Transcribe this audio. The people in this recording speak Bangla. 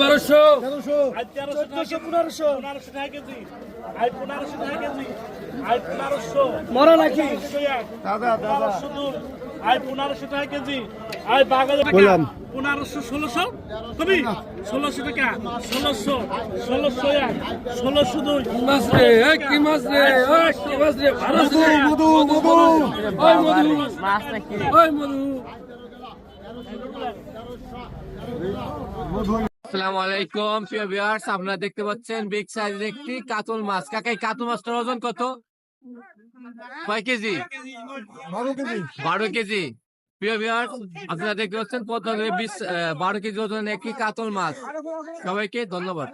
বারোশো 1300 টাকা কেজি 1500 টাকা কেজি 1500 মরা নাকি দাদা 1500 টাকা কেজি 1500 1600 কবি 1600 টাকা 1600 এক 1600 দুই মাছ রে কি মাছ রে কি মাছ রে মধু ওই মধু মাছ নাকি ওই মধু। আসসালামু আলাইকুম প্রিয় ভিউয়ার্স, আপনারা দেখতে পাচ্ছেন বিগ সাইজের একটি কাতল মাছ। কাকা, এই কাতল মাছটার ওজন কত? কয় কেজি? 12 কেজি। প্রিয় ভিউয়ার্স, আপনারা দেখতে পাচ্ছেন 12 কেজি ওজন একটি কাতল মাছ। সবাইকে ধন্যবাদ।